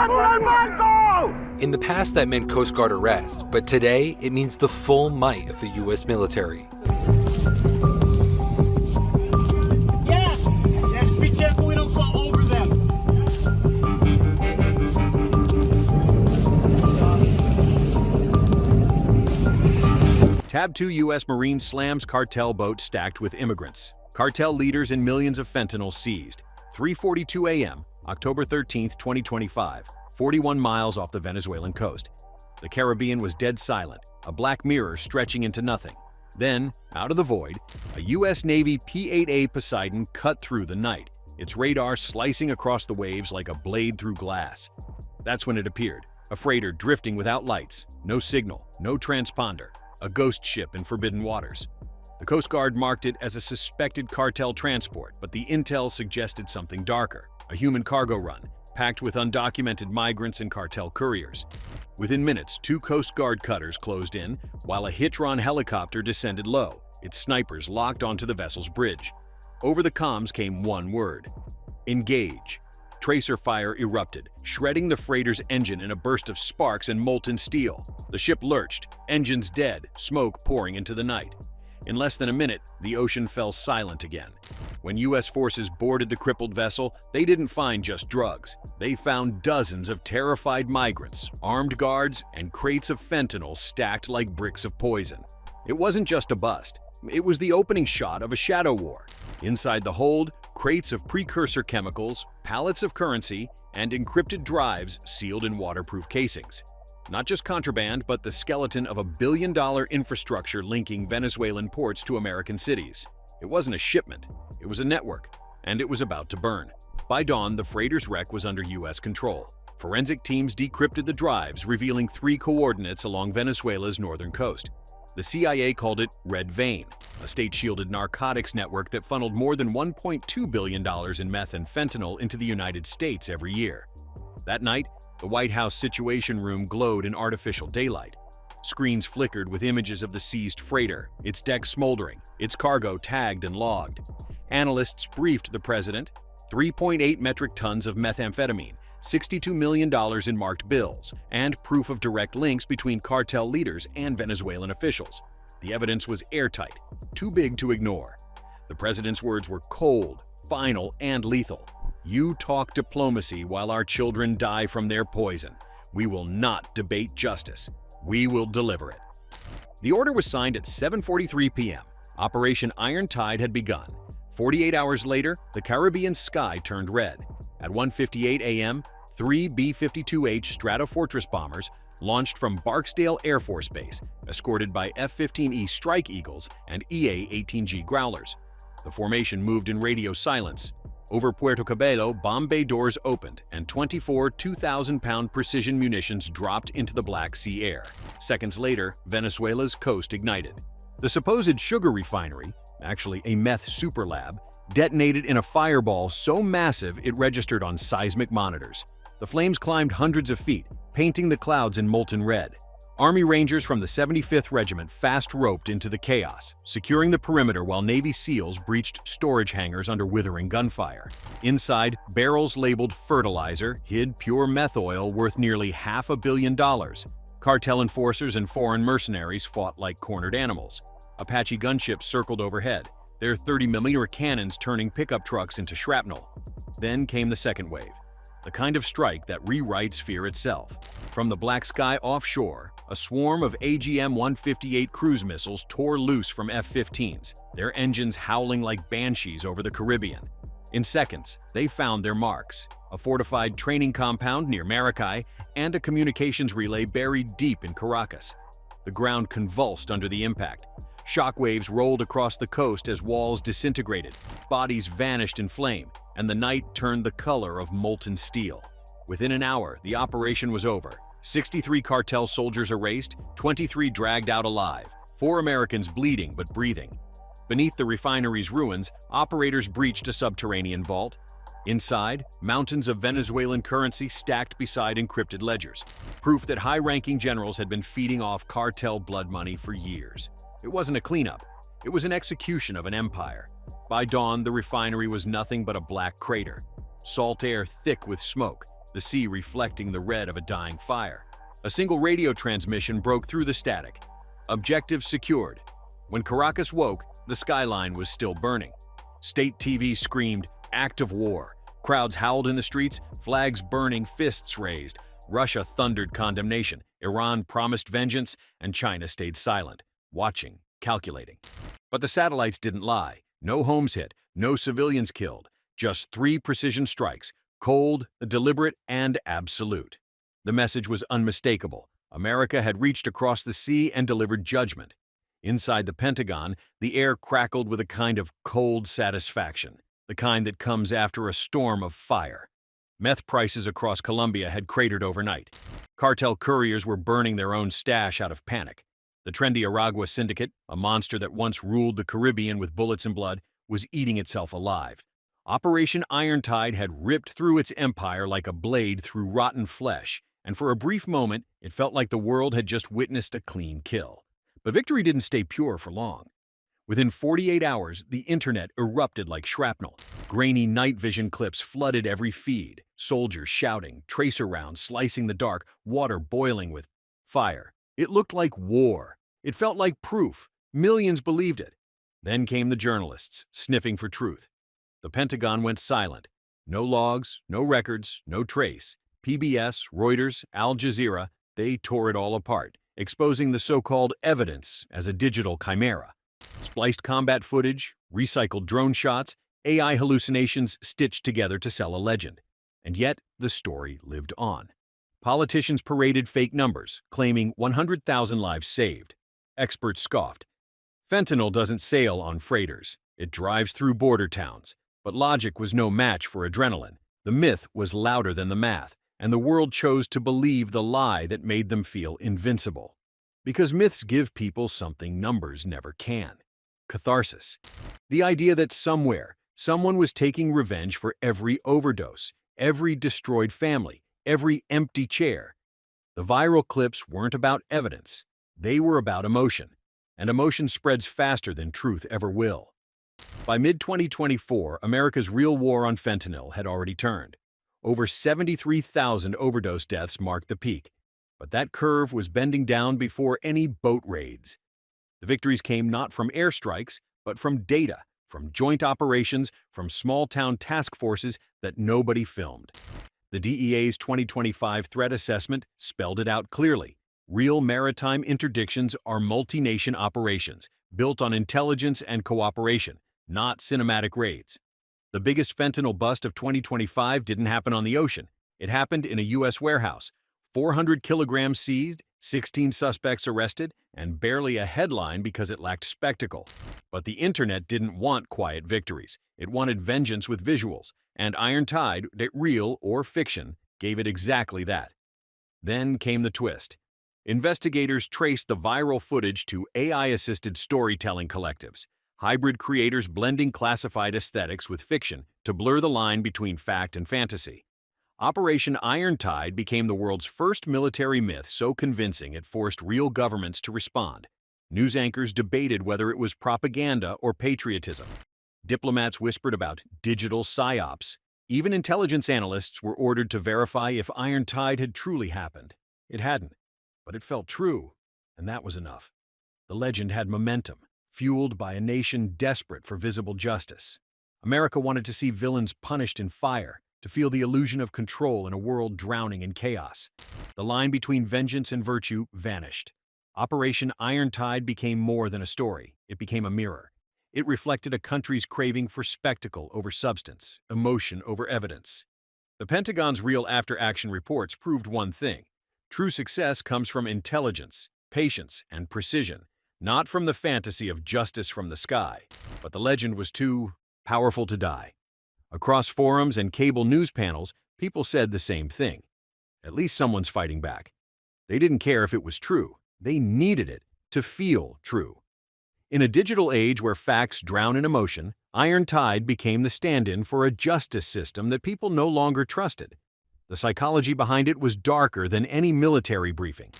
In the past, that meant Coast Guard arrests, but today, it means the full might of the U.S. military. Yeah, just be careful we don't fall over them. Tab 2 U.S. Marine SLAMS cartel boat stacked with immigrants. Cartel leaders and millions of fentanyl seized. 3:42 a.m., October 13, 2025, 41 miles off the Venezuelan coast. The Caribbean was dead silent, a black mirror stretching into nothing. Then, out of the void, a U.S. Navy P-8A Poseidon cut through the night, its radar slicing across the waves like a blade through glass. That's when it appeared, a freighter drifting without lights, no signal, no transponder, a ghost ship in forbidden waters. The Coast Guard marked it as a suspected cartel transport, but the intel suggested something darker, a human cargo run, packed with undocumented migrants and cartel couriers. Within minutes, 2 Coast Guard cutters closed in, while a Hitron helicopter descended low, its snipers locked onto the vessel's bridge. Over the comms came one word: engage. Tracer fire erupted, shredding the freighter's engine in a burst of sparks and molten steel. The ship lurched, engines dead, smoke pouring into the night. In less than a minute, the ocean fell silent again. When U.S. forces boarded the crippled vessel, they didn't find just drugs. They found dozens of terrified migrants, armed guards, and crates of fentanyl stacked like bricks of poison. It wasn't just a bust. It was the opening shot of a shadow war. Inside the hold, crates of precursor chemicals, pallets of currency, and encrypted drives sealed in waterproof casings. Not just contraband, but the skeleton of a billion-dollar infrastructure linking Venezuelan ports to American cities. It wasn't a shipment, it was a network, and it was about to burn. By dawn, the freighter's wreck was under U.S. control. Forensic teams decrypted the drives, revealing 3 coordinates along Venezuela's northern coast. The CIA called it Red Vein, a state-shielded narcotics network that funneled more than $1.2 billion in meth and fentanyl into the United States every year. That night, the White House Situation Room glowed in artificial daylight. Screens flickered with images of the seized freighter, its deck smoldering, its cargo tagged and logged. Analysts briefed the president: 3.8 metric tons of methamphetamine, $62 million in marked bills, and proof of direct links between cartel leaders and Venezuelan officials. The evidence was airtight, too big to ignore. The president's words were cold, final, and lethal. "You talk diplomacy while our children die from their poison. We will not debate justice. We will deliver it." The order was signed at 7:43 p.m. Operation Iron Tide had begun. 48 hours later, the Caribbean sky turned red. At 1:58 a.m., 3 B-52H Stratofortress bombers launched from Barksdale Air Force Base, escorted by F-15E Strike Eagles and EA-18G Growlers. The formation moved in radio silence. Over Puerto Cabello, bomb bay doors opened, and 24 2,000-pound precision munitions dropped into the Black Sea air. Seconds later, Venezuela's coast ignited. The supposed sugar refinery, actually a meth superlab, detonated in a fireball so massive it registered on seismic monitors. The flames climbed hundreds of feet, painting the clouds in molten red. Army Rangers from the 75th Regiment fast-roped into the chaos, securing the perimeter while Navy SEALs breached storage hangars under withering gunfire. Inside, barrels labeled fertilizer hid pure meth oil worth nearly $500 million. Cartel enforcers and foreign mercenaries fought like cornered animals. Apache gunships circled overhead, their 30mm cannons turning pickup trucks into shrapnel. Then came the second wave, the kind of strike that rewrites fear itself. From the black sky offshore, a swarm of AGM-158 cruise missiles tore loose from F-15s, their engines howling like banshees over the Caribbean. In seconds, they found their marks: a fortified training compound near Maracay and a communications relay buried deep in Caracas. The ground convulsed under the impact. Shockwaves rolled across the coast as walls disintegrated, bodies vanished in flame, and the night turned the color of molten steel. Within an hour, the operation was over. 63 cartel soldiers erased, 23 dragged out alive, 4 Americans bleeding but breathing. Beneath the refinery's ruins, operators breached a subterranean vault. Inside, mountains of Venezuelan currency stacked beside encrypted ledgers, proof that high-ranking generals had been feeding off cartel blood money for years. It wasn't a cleanup, it was an execution of an empire. By dawn, the refinery was nothing but a black crater, salt air thick with smoke, the sea reflecting the red of a dying fire. A single radio transmission broke through the static. Objective secured. When Caracas woke, the skyline was still burning. State TV screamed, "Act of war." Crowds howled in the streets, flags burning, fists raised. Russia thundered condemnation, Iran promised vengeance, and China stayed silent, watching, calculating. But the satellites didn't lie. No homes hit, no civilians killed. Just 3 precision strikes, cold, deliberate, and absolute. The message was unmistakable. America had reached across the sea and delivered judgment. Inside the Pentagon, the air crackled with a kind of cold satisfaction, the kind that comes after a storm of fire. Meth prices across Colombia had cratered overnight. Cartel couriers were burning their own stash out of panic. The trendy Aragua syndicate, a monster that once ruled the Caribbean with bullets and blood, was eating itself alive. Operation Irontide had ripped through its empire like a blade through rotten flesh, and for a brief moment, it felt like the world had just witnessed a clean kill. But victory didn't stay pure for long. Within 48 hours, the internet erupted like shrapnel. Grainy night vision clips flooded every feed, soldiers shouting, tracer rounds slicing the dark, water boiling with fire. It looked like war. It felt like proof. Millions believed it. Then came the journalists, sniffing for truth. The Pentagon went silent. No logs, no records, no trace. PBS, Reuters, Al Jazeera, they tore it all apart, exposing the so-called evidence as a digital chimera. Spliced combat footage, recycled drone shots, AI hallucinations stitched together to sell a legend. And yet, the story lived on. Politicians paraded fake numbers, claiming 100,000 lives saved. Experts scoffed. Fentanyl doesn't sail on freighters. It drives through border towns. But logic was no match for adrenaline. The myth was louder than the math, and the world chose to believe the lie that made them feel invincible. Because myths give people something numbers never can. Catharsis. The idea that somewhere, someone was taking revenge for every overdose, every destroyed family, every empty chair. The viral clips weren't about evidence. They were about emotion. And emotion spreads faster than truth ever will. By mid-2024, America's real war on fentanyl had already turned. Over 73,000 overdose deaths marked the peak. But that curve was bending down before any boat raids. The victories came not from airstrikes, but from data, from joint operations, from small-town task forces that nobody filmed. The DEA's 2025 threat assessment spelled it out clearly. Real maritime interdictions are multi-nation operations, built on intelligence and cooperation, not cinematic raids. The biggest fentanyl bust of 2025 didn't happen on the ocean. It happened in a U.S. warehouse. 400 kilograms seized, 16 suspects arrested, and barely a headline because it lacked spectacle. But the internet didn't want quiet victories. It wanted vengeance with visuals, and Irontide, real or fiction, gave it exactly that. Then came the twist. Investigators traced the viral footage to AI-assisted storytelling collectives, hybrid creators blending classified aesthetics with fiction to blur the line between fact and fantasy. Operation Irontide became the world's first military myth so convincing it forced real governments to respond. News anchors debated whether it was propaganda or patriotism. Diplomats whispered about digital psyops. Even intelligence analysts were ordered to verify if Irontide had truly happened. It hadn't, but it felt true, and that was enough. The legend had momentum, fueled by a nation desperate for visible justice. America wanted to see villains punished in fire, to feel the illusion of control in a world drowning in chaos. The line between vengeance and virtue vanished. Operation Irontide became more than a story. It became a mirror. It reflected a country's craving for spectacle over substance, emotion over evidence. The Pentagon's real after-action reports proved one thing. True success comes from intelligence, patience, and precision, not from the fantasy of justice from the sky. But the legend was too powerful to die. Across forums and cable news panels, people said the same thing. At least someone's fighting back. They didn't care if it was true. They needed it to feel true. In a digital age where facts drown in emotion, Irontide became the stand-in for a justice system that people no longer trusted. The psychology behind it was darker than any military briefing.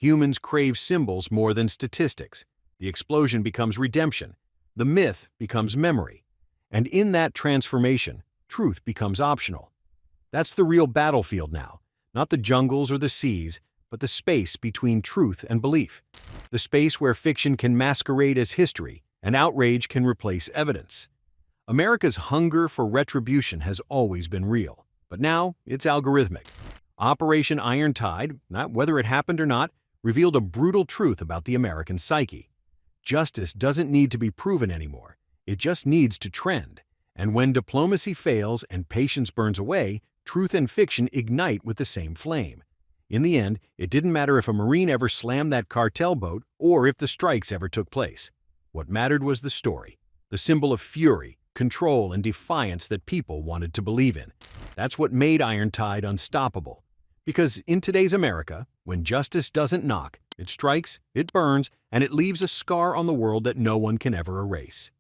Humans crave symbols more than statistics. The explosion becomes redemption. The myth becomes memory. And in that transformation, truth becomes optional. That's the real battlefield now, not the jungles or the seas, but the space between truth and belief. The space where fiction can masquerade as history and outrage can replace evidence. America's hunger for retribution has always been real, but now it's algorithmic. Operation Iron Tide, not whether it happened or not, revealed a brutal truth about the American psyche. Justice doesn't need to be proven anymore. It just needs to trend. And when diplomacy fails and patience burns away, truth and fiction ignite with the same flame. In the end, it didn't matter if a Marine ever slammed that cartel boat or if the strikes ever took place. What mattered was the story, the symbol of fury, control, and defiance that people wanted to believe in. That's what made Iron Tide unstoppable. Because in today's America, when justice doesn't knock, it strikes, it burns, and it leaves a scar on the world that no one can ever erase.